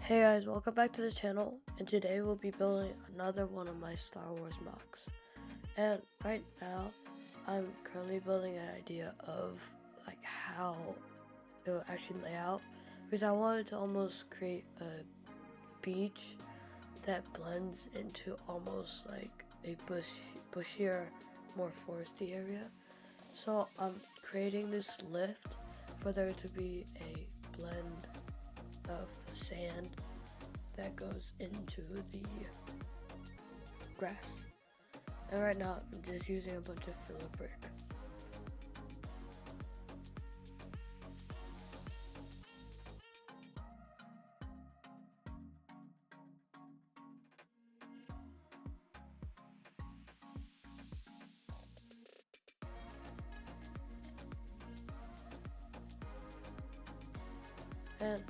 Hey guys, welcome back to the channel, and today we'll be building another one of my Star Wars MOCs. And right now, I'm currently building an idea of like how it will actually lay out, because I wanted to almost create a beach that blends into almost like a bushier, more foresty area. So I'm creating this lift for there to be a blend of the sand that goes into the grass. And right now I'm just using a bunch of filler brick. And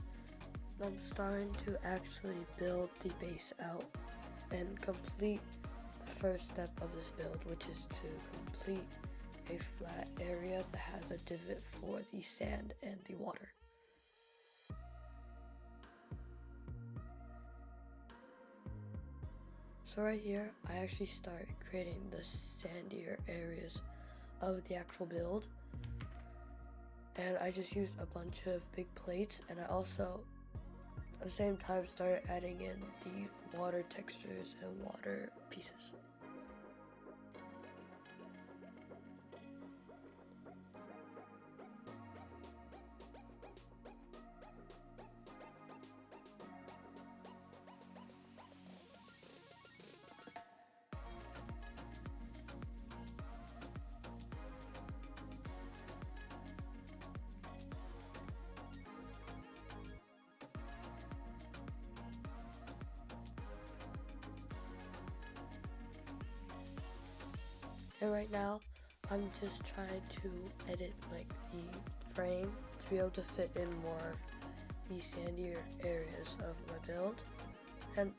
I'm starting to actually build the base out and complete the first step of this build, which is to complete a flat area that has a divot for the sand and the water. So right here, I actually start creating the sandier areas of the actual build. And I just used a bunch of big plates, and I also at the same time started adding in the water textures and water pieces. And right now, I'm just trying to edit like the frame to be able to fit in more of the sandier areas of my build. And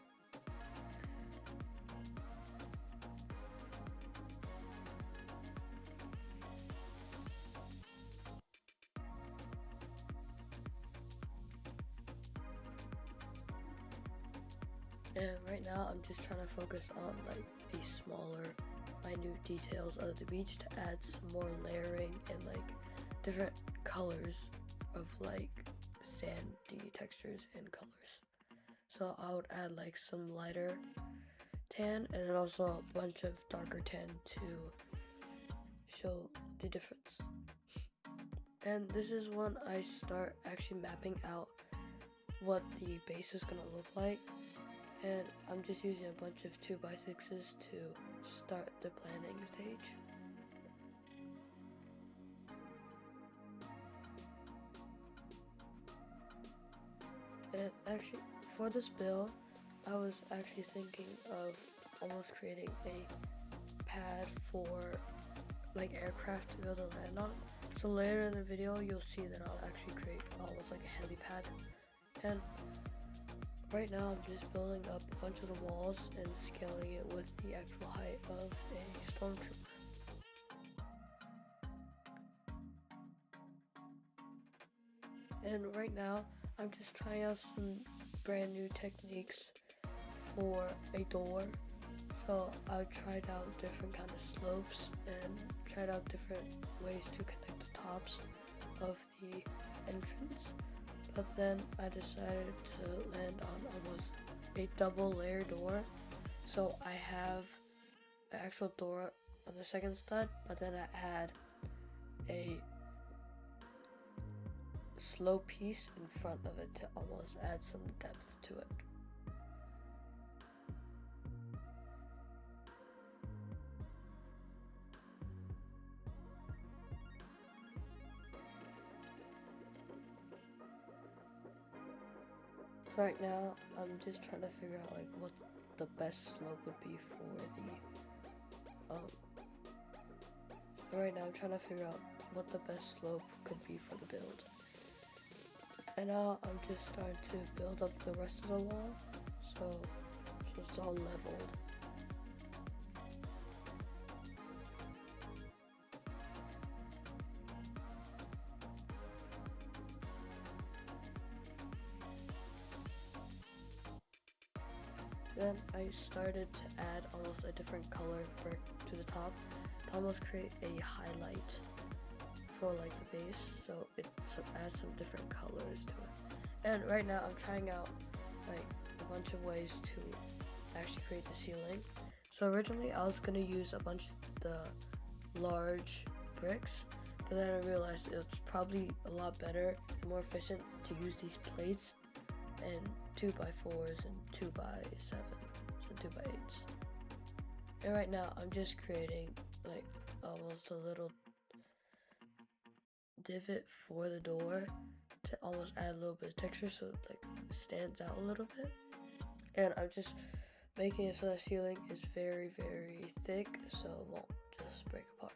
right now, I'm just trying to focus on like the smaller minute details of the beach to add some more layering and like different colors of like sandy textures and colors. So I would add like some lighter tan and then also a bunch of darker tan to show the difference. And this is when I start actually mapping out what the base is gonna look like. And I'm just using a bunch of 2x6s to start the planning stage. And actually, for this build, I was actually thinking of almost creating a pad for like aircraft to be able to land on. So later in the video, you'll see that I'll actually create almost like a helipad. And right now I'm just building up a bunch of the walls and scaling it with the actual height of a stormtrooper. And right now I'm just trying out some brand new techniques for a door. So I've tried out different kind of slopes and tried out different ways to connect the tops of the entrance. But then I decided to land on almost a double layer door. So I have an actual door on the second stud, but then I add a slow piece in front of it to almost add some depth to it. Right now, I'm just trying to figure out like what the best slope would be for the right now I'm trying to figure out what the best slope could be for the build. And now I'm just starting to build up the rest of the wall, so it's all leveled. Then I started to add almost a different color brick to the top to almost create a highlight for like the base, so it adds some different colors to it. And right now I'm trying out like a bunch of ways to actually create the ceiling. So originally I was gonna use a bunch of the large bricks, but then I realized it's probably a lot better and more efficient to use these plates and 2x4s and 2x7s and 2x8s. And right now I'm just creating like almost a little divot for the door to almost add a little bit of texture so it like stands out a little bit. And I'm just making it so the ceiling is very, very thick so it won't just break apart.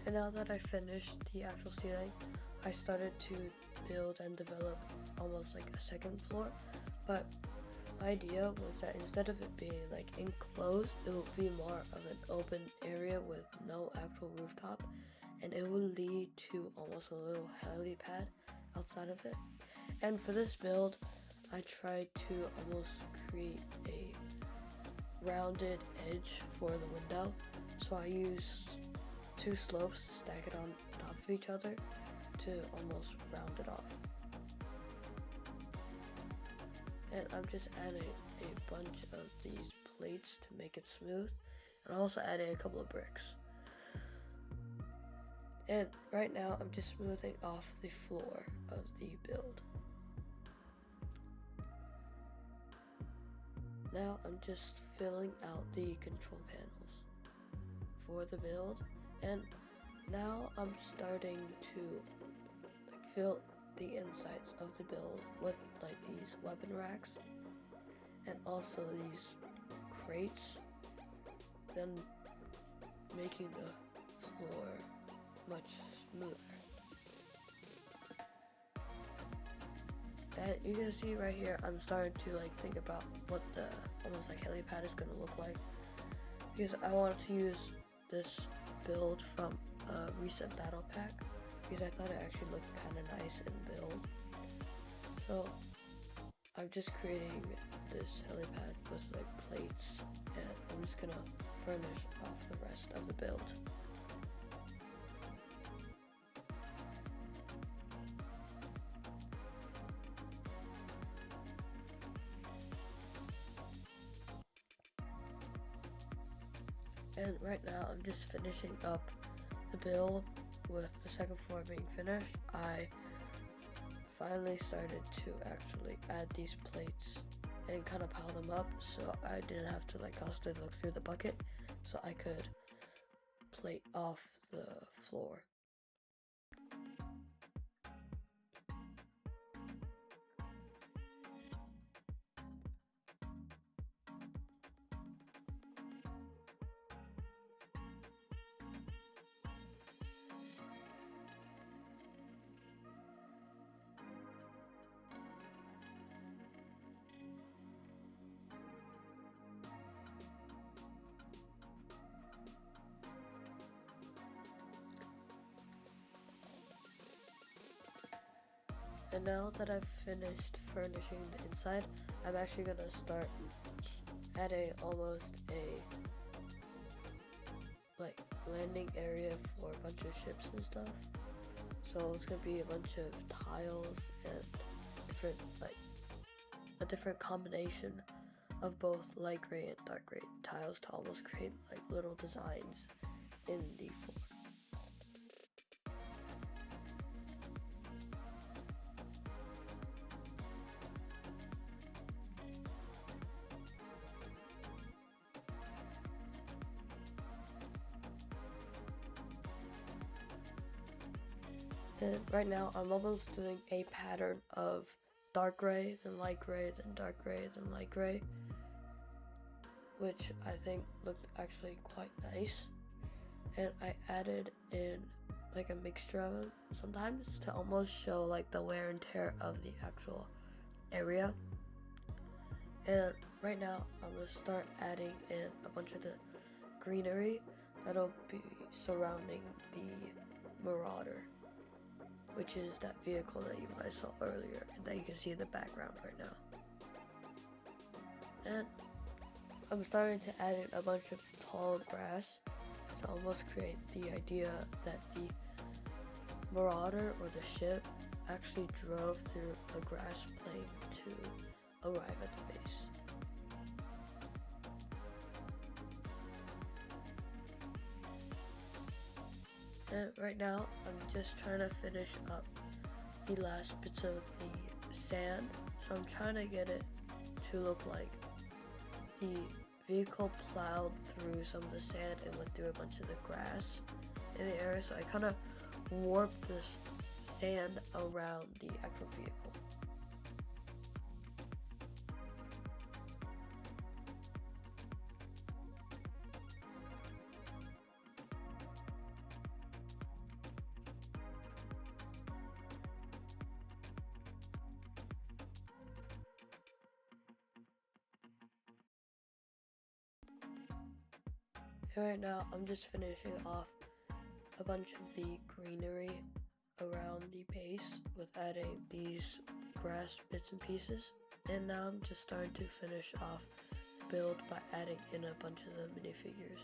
And now that I finished the actual ceiling, I started to build and develop almost like a second floor. But my idea was that instead of it being like enclosed, it would be more of an open area with no actual rooftop, and it would lead to almost a little helipad outside of it. And for this build, I tried to almost create a rounded edge for the window. So I used 2 slopes to stack it on top of each other to almost round it off. And I'm just adding a bunch of these plates to make it smooth, and also adding a couple of bricks. And right now I'm just smoothing off the floor of the build. Now I'm just filling out the control panels for the build. And now I'm starting to like fill the insides of the build with like these weapon racks and also these crates, then making the floor much smoother. And you can see right here, I'm starting to like think about what the almost like helipad is gonna look like, because I wanted to use this build from a recent battle pack because I thought it actually looked kind of nice in build. So I'm just creating this helipad with like plates, and I'm just gonna furnish off the rest of the build. And right now I'm just finishing up the build with the second floor being finished. I finally started to actually add these plates and kind of pile them up so I didn't have to like constantly look through the bucket, so I could plate off the floor. And now that I've finished furnishing the inside, I'm actually gonna start adding almost a like landing area for a bunch of ships and stuff. So it's gonna be a bunch of tiles and different like a different combination of both light gray and dark gray tiles to almost create like little designs in the floor. And right now I'm almost doing a pattern of dark gray, then light gray, then dark gray, then light gray, which I think looked actually quite nice. and I added in like a mixture of them sometimes to almost show like the wear and tear of the actual area. And right now I'm gonna start adding in a bunch of the greenery that'll be surrounding the Marauder, which is that vehicle that you guys saw earlier and that you can see in the background right now. And I'm starting to add in a bunch of tall grass to almost create the idea that the Marauder or the ship actually drove through a grass plain to arrive at the base. And right now I'm just trying to finish up the last bits of the sand, so I'm trying to get it to look like the vehicle plowed through some of the sand and went through a bunch of the grass in the area, so I kind of warped this sand around the actual vehicle. And right now I'm just finishing off a bunch of the greenery around the base with adding these grass bits and pieces. And now I'm just starting to finish off the build by adding in a bunch of the minifigures.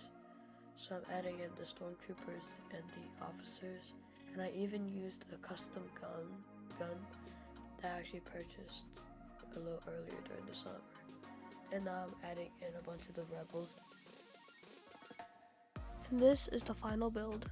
So I'm adding in the stormtroopers and the officers, and I even used a custom gun that I actually purchased a little earlier during the summer. And now I'm adding in a bunch of the rebels. And this is the final build.